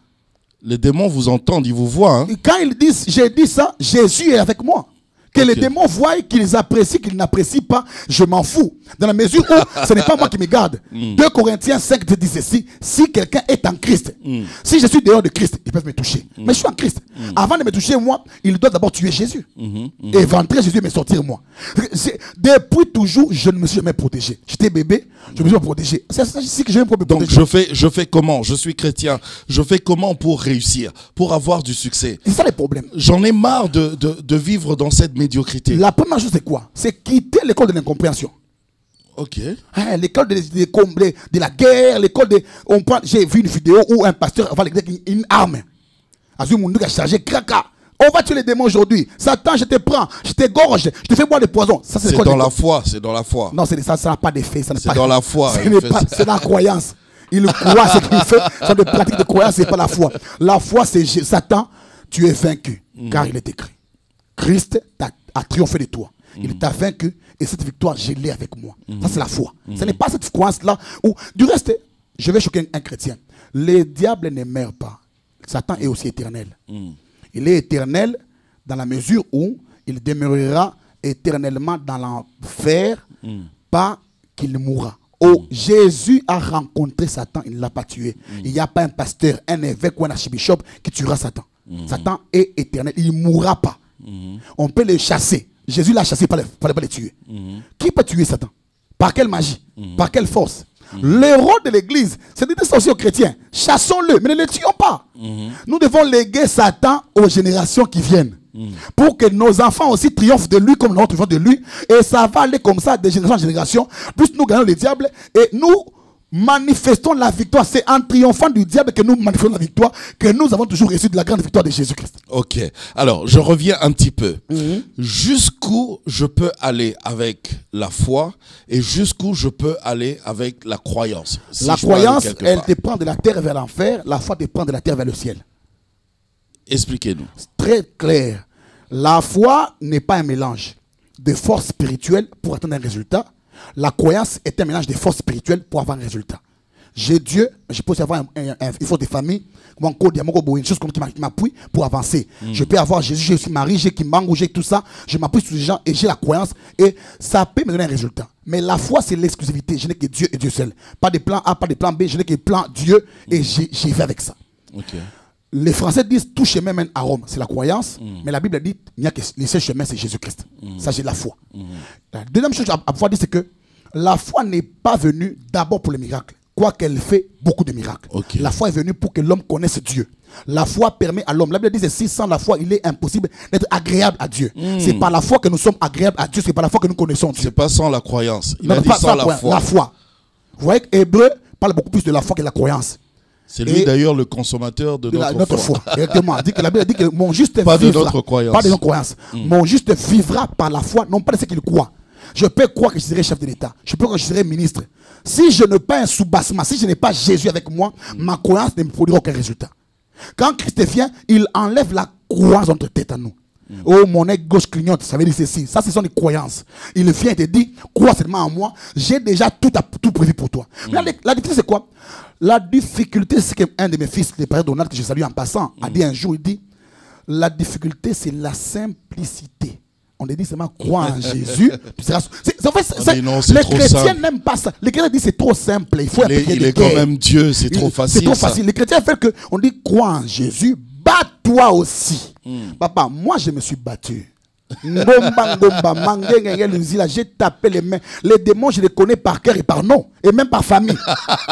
Les démons vous entendent, ils vous voient. Hein? Quand ils disent, j'ai dit ça, Jésus est avec moi. Que les démons voient, qu'ils apprécient, qu'ils n'apprécient pas, je m'en fous. Dans la mesure où ce n'est pas moi qui me garde. 2 Corinthiens 5 te dit ceci, si quelqu'un est en Christ, si je suis dehors de Christ, ils peuvent me toucher. Mais je suis en Christ. Avant de me toucher, moi, ils doivent d'abord tuer Jésus. Éventrer Jésus et me sortir moi. Depuis toujours, je ne me suis jamais protégé. J'étais bébé, je me suis protégé. C'est ça que je me protéger. Donc je fais comment? Je suis chrétien. Je fais comment pour réussir, pour avoir du succès? C'est ça le problème. J'en ai marre de vivre dans cette médiocrité. La première chose, c'est quoi? C'est quitter l'école de l'incompréhension. Ok. L'école de la guerre, l'école de... J'ai vu une vidéo où un pasteur va avec une arme. Azul Moundou a chargé, kraka. On va tuer les démons aujourd'hui. Satan, je te prends, je t'égorge, je te fais boire des poisons. Ça, c'est dans la foi, c'est dans la foi. Non, ça n'a pas d'effet. C'est dans la foi. C'est dans la croyance. Il croit ce qu'il fait. Ce sont des pratiques de croyance, c'est pas la foi. La foi, c'est Satan, tu es vaincu, car il est écrit. Christ a triomphé de toi. Il t'a vaincu et cette victoire, je l'ai avec moi. Ça, c'est la foi. Ce n'est pas cette croyance-là où, du reste, je vais choquer un chrétien. Les diables ne meurent pas. Satan est aussi éternel. Il est éternel dans la mesure où il demeurera éternellement dans l'enfer, pas qu'il mourra. Oh, Jésus a rencontré Satan, il ne l'a pas tué. Il n'y a pas un pasteur, un évêque ou un archibishop qui tuera Satan. Satan est éternel, il ne mourra pas. On peut le chasser. Jésus l'a chassé, il ne fallait pas le tuer. Qui peut tuer Satan? Par quelle magie? Par quelle force? Le rôle de l'église, c'est de dire ça aussi aux chrétiens. Chassons-le, mais ne le tuons pas. Nous devons léguer Satan aux générations qui viennent. Pour que nos enfants aussi triomphent de lui comme nous triomphons de lui. Et ça va aller comme ça de génération en génération. Plus nous gagnons le diable et nous manifestons la victoire. C'est en triomphant du diable que nous manifestons la victoire que nous avons toujours reçu de la grande victoire de Jésus-Christ. Ok. Alors, je reviens un petit peu. Jusqu'où je peux aller avec la foi et jusqu'où je peux aller avec la croyance? La croyance, elle te prend de la terre vers l'enfer. La foi te prend de la terre vers le ciel. Expliquez-nous. Très clair. La foi n'est pas un mélange de force spirituelle pour atteindre un résultat. La croyance est un mélange de forces spirituelles pour avoir un résultat. J'ai Dieu, je peux aussi avoir une force de famille, une chose comme qui m'appuie pour avancer. Je peux avoir Jésus, j'ai aussi Marie, j'ai Kimbangu, j'ai tout ça. Je m'appuie sur les gens et j'ai la croyance et ça peut me donner un résultat. Mais la foi, c'est l'exclusivité. Je n'ai que Dieu et Dieu seul. Pas de plan A, pas de plan B, je n'ai que plan Dieu et j'y vais avec ça. Okay. Les Français disent tout chemin mène à Rome, c'est la croyance, mais la Bible dit il n'y a que le seul chemin, c'est Jésus-Christ. Ça, c'est la foi. La deuxième chose à pouvoir dire, c'est que la foi n'est pas venue d'abord pour le miracle, quoiqu'elle fait beaucoup de miracles. Okay. La foi est venue pour que l'homme connaisse Dieu. La foi permet à l'homme. La Bible dit que sans la foi, il est impossible d'être agréable à Dieu. C'est par la foi que nous sommes agréables à Dieu, c'est par la foi que nous connaissons Dieu. C'est pas sans la croyance. Il a dit pas sans la foi. La foi. Vous voyez qu'Hébreu parle beaucoup plus de la foi que de la croyance. C'est lui d'ailleurs le consommateur de notre foi. Exactement. La Bible dit que mon juste pas vivra, de notre croyance. Pas de notre croyance. Mon juste vivra par la foi, non pas de ce qu'il croit. Je peux croire que je serai chef de l'État. Je peux croire que je serai ministre. Si je n'ai pas un soubassement, si je n'ai pas Jésus avec moi, ma croyance ne me produira aucun résultat. Quand Christ vient, il enlève la croyance entre tête à nous. Oh, mon œil gauche clignote, ça veut dire ceci. Ça, ce sont des croyances. Il vient et te dit, crois seulement en moi, j'ai déjà tout prévu pour toi. Mais la difficulté, c'est quoi? La difficulté, c'est qu'un de mes fils, le père Donald, que je salue en passant, a dit un jour, il dit, la difficulté, c'est la simplicité. On dit seulement crois en Jésus. En fait, les chrétiens n'aiment pas ça. Les chrétiens disent c'est trop simple. Il faut il est quand même Dieu, c'est trop facile. C'est trop facile. Les chrétiens font que on dit crois en Jésus, bats-toi aussi. Papa, moi je me suis battu. J'ai tapé les mains. Les démons, je les connais par cœur et par nom. Et même par famille.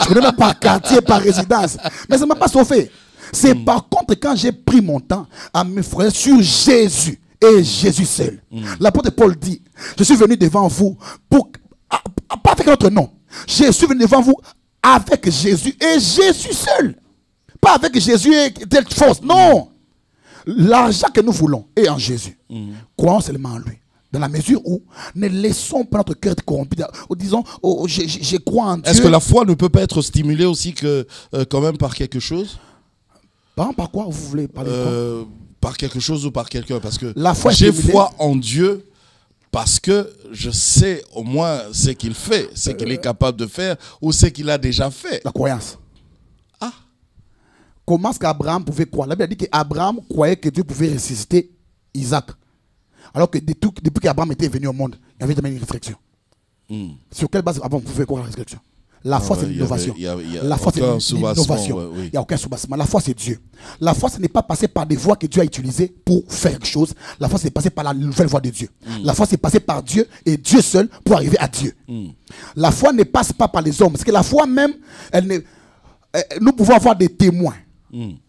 Je connais même par quartier, par résidence. Mais ça ne m'a pas sauvé. C'est par contre quand j'ai pris mon temps à me frapper sur Jésus. Et Jésus seul. L'apôtre Paul dit, je suis venu devant vous pour, pas avec notre nom. Je suis venu devant vous avec Jésus et Jésus seul. Pas avec Jésus et telle force. Non. L'argent que nous voulons est en Jésus. Croyons seulement en lui. Dans la mesure où ne laissons pas notre cœur être corrompu. Disons, oh, je crois en Dieu. Est-ce que la foi ne peut pas être stimulée aussi que, quand même par quelque chose? Par quoi vous voulez parler de quoi? Par quelque chose ou par quelqu'un, parce que j'ai foi en Dieu parce que je sais au moins ce qu'il fait, ce qu'il est capable de faire ou ce qu'il a déjà fait. La croyance. Ah. Comment est-ce qu'Abraham pouvait croire? La Bible dit qu'Abraham croyait que Dieu pouvait ressusciter Isaac. Alors que depuis qu'Abraham était venu au monde, il y avait jamais une réflexion. Sur quelle base Abraham pouvait croire à la résurrection? La foi, c'est l'innovation. La foi, c'est l'innovation. Il n'y a aucun soubassement. La foi, c'est Dieu. La foi, ce n'est pas passé par des voies que Dieu a utilisées pour faire quelque chose. La foi, c'est passé par la nouvelle voie de Dieu. La foi, c'est passé par Dieu et Dieu seul pour arriver à Dieu. La foi ne passe pas par les hommes. Parce que la foi même, nous pouvons avoir des témoins.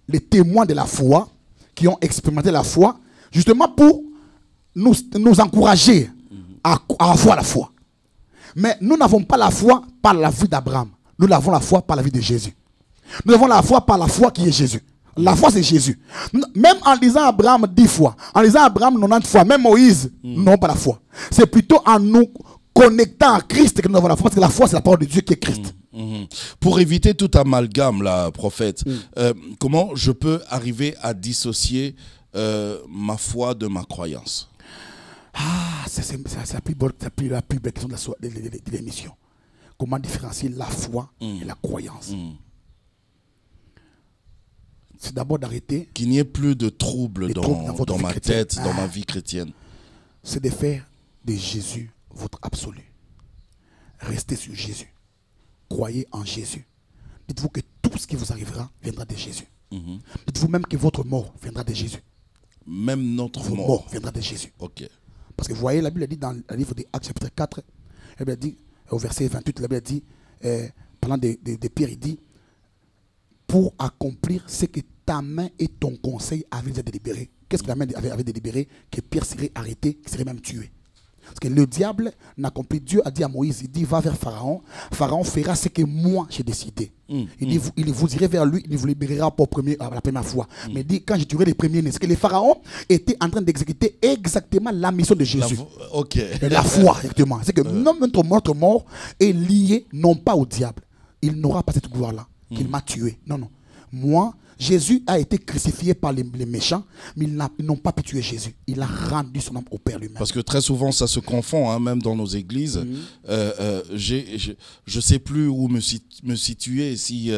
Les témoins de la foi qui ont expérimenté la foi, justement pour nous encourager à avoir la foi. Mais nous n'avons pas la foi par la vie d'Abraham. Nous avons la foi par la vie de Jésus. Nous avons la foi par la foi qui est Jésus. La foi, c'est Jésus. Même en lisant Abraham 10 fois, en lisant Abraham 90 fois, même Moïse n'ont pas la foi. C'est plutôt en nous connectant à Christ que nous avons la foi, parce que la foi, c'est la parole de Dieu qui est Christ. Pour éviter tout amalgame, là, prophète, comment je peux arriver à dissocier ma foi de ma croyance? Ah, c'est la plus belle question de l'émission. Comment différencier la foi et la croyance? C'est d'abord d'arrêter. Qu'il n'y ait plus de troubles dans ma tête, dans ma vie chrétienne. C'est de faire de Jésus votre absolu. Restez sur Jésus. Croyez en Jésus. Dites-vous que tout ce qui vous arrivera viendra de Jésus. Dites-vous même que votre mort viendra de Jésus. Même notre mort viendra de Jésus. Ok. Parce que vous voyez, la Bible dit dans le livre des Actes chapitre 4, la Bible dit, au verset 28, la Bible dit, parlant de Pierre, il dit, pour accomplir ce que ta main et ton conseil avaient déjà délibéré. Qu'est-ce que la main avait délibéré? Que Pierre serait arrêté, qu'il serait même tué. Parce que le diable n'accomplit. Dieu a dit à Moïse, il dit, va vers Pharaon. Pharaon fera ce que moi j'ai décidé. Il dit, vous irez vers lui, il vous libérera pour la première fois. Mais il dit, quand je tuerai les premiers-nés, c'est que les pharaons étaient en train d'exécuter exactement la mission de Jésus. La foi, exactement. C'est que notre mort est liée non pas au diable. Il n'aura pas cette gloire-là, qu'il m'a tué. Non, non. Moi, Jésus a été crucifié par les méchants, mais ils n'ont pas pu tuer Jésus. Il a rendu son âme au Père lui-même. Parce que très souvent, ça se confond, hein, même dans nos églises. Je ne sais plus où me situer, si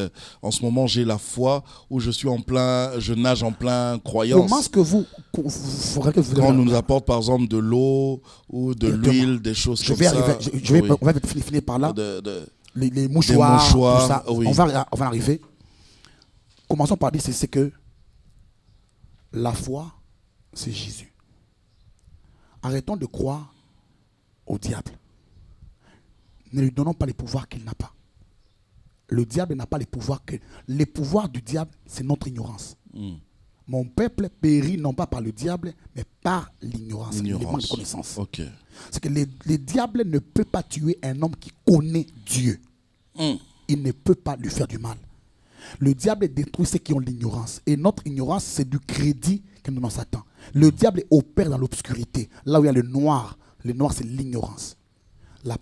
en ce moment j'ai la foi, ou je nage en plein croyance. Comment est-ce que vous quand on nous apporte par exemple de l'eau ou de l'huile, des choses comme ça. On va finir par là. Les mouchoirs, tout ça. Oui. On va arriver. Commençons par dire, c'est que la foi, c'est Jésus. Arrêtons de croire au diable. Ne lui donnons pas les pouvoirs qu'il n'a pas. Le diable n'a pas les pouvoirs que... Les pouvoirs du diable, c'est notre ignorance. Mon peuple périt non pas par le diable, mais par l'ignorance, le manque de connaissance. Okay. C'est que le diable ne peut pas tuer un homme qui connaît Dieu. Il ne peut pas lui faire du mal. Le diable détruit ceux qui ont l'ignorance. Et notre ignorance, c'est du crédit que nous donnons à Satan. Le diable opère dans l'obscurité. Là où il y a le noir, c'est l'ignorance.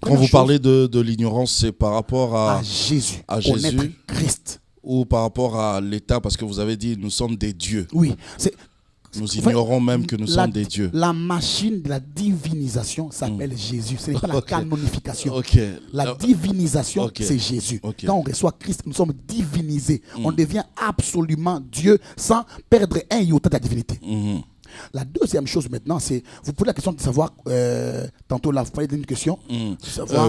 Quand vous parlez de l'ignorance, c'est par rapport à Jésus, Jésus, connaître Christ. Ou par rapport à l'État, parce que vous avez dit, nous sommes des dieux. Oui. Nous ignorons même que nous sommes des dieux. La machine de la divinisation s'appelle Jésus. Ce n'est pas la canonification. La divinisation, c'est Jésus. Quand on reçoit Christ, nous sommes divinisés. On devient absolument Dieu sans perdre un iota de la divinité. La deuxième chose maintenant, c'est, vous posez la question de savoir, tantôt là, vous parlez d'une question.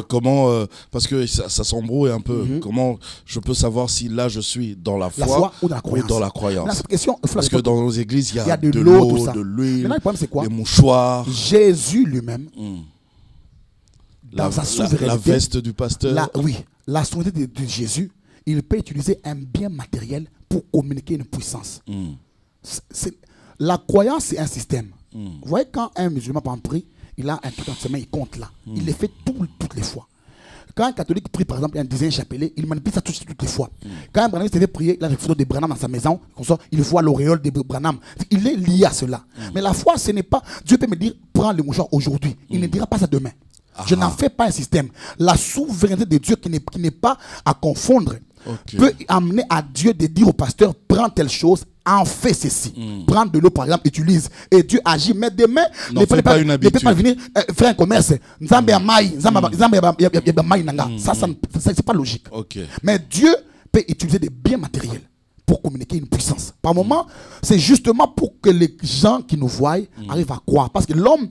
Comment, parce que ça s'embrouille un peu, comment je peux savoir si là je suis dans la foi ou dans la croyance. Là, cette question, parce que dans nos églises, il y a de l'eau, de l'huile, le problème, c'est quoi? des mouchoirs. Jésus lui-même, dans sa souveraineté, la veste du pasteur. La souveraineté de Jésus, il peut utiliser un bien matériel pour communiquer une puissance. La croyance, c'est un système. Vous voyez, quand un musulman prie, il a un truc dans ses mains, il compte là. Il le fait toutes les fois. Quand un catholique prie, par exemple, un dizaine chapelet, il manipule ça toutes les fois. Quand un branham devait prier, il a une photo de Branham dans sa maison, il voit l'auréole de Branham. Il est lié à cela. Mais la foi, ce n'est pas... Dieu peut me dire, prends le mouchoir aujourd'hui. Il ne dira pas ça demain. Je n'en fais pas un système. La souveraineté de Dieu qui n'est pas à confondre peut amener à Dieu de dire au pasteur, prends telle chose, en fait ceci. Prends de l'eau par exemple, utilise. Et Dieu agit. Mais demain, ne peut pas venir faire un commerce. Ça, c'est pas logique. Mais Dieu peut utiliser des biens matériels pour communiquer une puissance. Par moment, c'est justement pour que les gens qui nous voient arrivent à croire. Parce que l'homme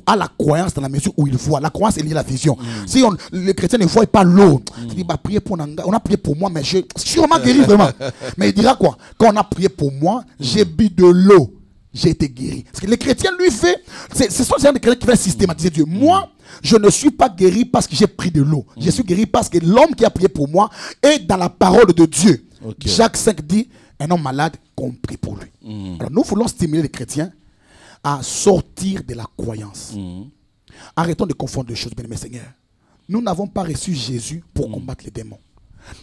a la croyance dans la mesure où il voit. La croyance est liée à la vision. Si les chrétiens ne voient pas l'eau, il dit, priez pour Nanga. On a prié pour moi, mais je suis sûrement guéri vraiment. Mais il dira quoi? Quand on a prié pour moi, j'ai bu de l'eau. J'ai été guéri. Parce que les chrétiens, lui, c'est ce genre de chrétiens qui veulent systématiser Dieu. Moi, je ne suis pas guéri parce que j'ai pris de l'eau. Je suis guéri parce que l'homme qui a prié pour moi est dans la parole de Dieu. Jacques 5 dit, un homme malade, qu'on prie pour lui. Alors nous voulons stimuler les chrétiens à sortir de la croyance. Arrêtons de confondre les choses, bien-aimés Seigneur. Nous n'avons pas reçu Jésus pour combattre les démons.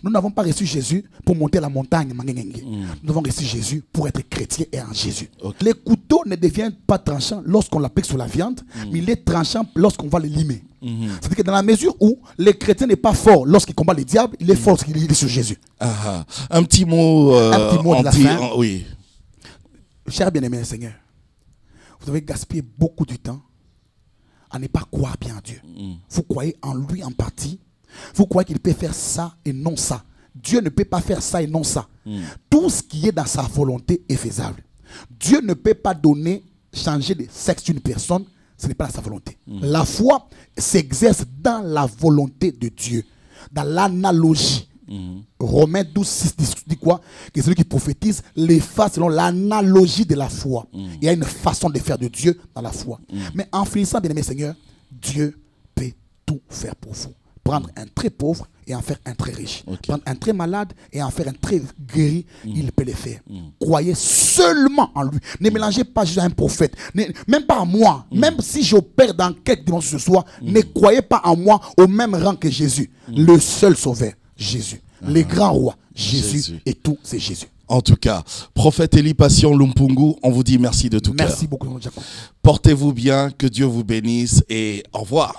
Nous n'avons pas reçu Jésus pour monter la montagne. Nous avons reçu Jésus pour être chrétien et en Jésus. Okay. Les couteaux ne deviennent pas tranchants lorsqu'on l'applique sur la viande, mais il est tranchant lorsqu'on va les limer. C'est-à-dire que dans la mesure où le chrétien n'est pas fort lorsqu'il combat le diable, il est fort lorsqu'il est sur Jésus. Un petit mot, de la fin. Oui. Cher bien-aimé Seigneur, vous avez gaspillé beaucoup de temps à ne pas croire bien en Dieu. Vous croyez en lui en partie. Vous croyez qu'il peut faire ça et non ça. Dieu ne peut pas faire ça et non ça. Tout ce qui est dans sa volonté est faisable. Dieu ne peut pas changer le sexe d'une personne, ce n'est pas dans sa volonté. La foi s'exerce dans la volonté de Dieu, dans l'analogie. Romains 12, 6 dit quoi? Que celui qui prophétise les fait selon l'analogie de la foi. Il y a une façon de faire de Dieu dans la foi. Mais en finissant, bien aimé Seigneur, Dieu peut tout faire pour vous. Prendre un très pauvre et en faire un très riche. Prendre un très malade et en faire un très guéri, il peut le faire. Croyez seulement en lui. Ne mélangez pas juste à un prophète. Même pas en moi. Même si j'opère dans quelque dimension ce soir, ne croyez pas en moi au même rang que Jésus. Le seul sauveur, Jésus. Le grand roi, Jésus. Et tout, c'est Jésus. En tout cas, prophète Élie Passion Lumpungu, on vous dit merci de tout cœur. Merci beaucoup, mon Jacob. Portez-vous bien, que Dieu vous bénisse et au revoir.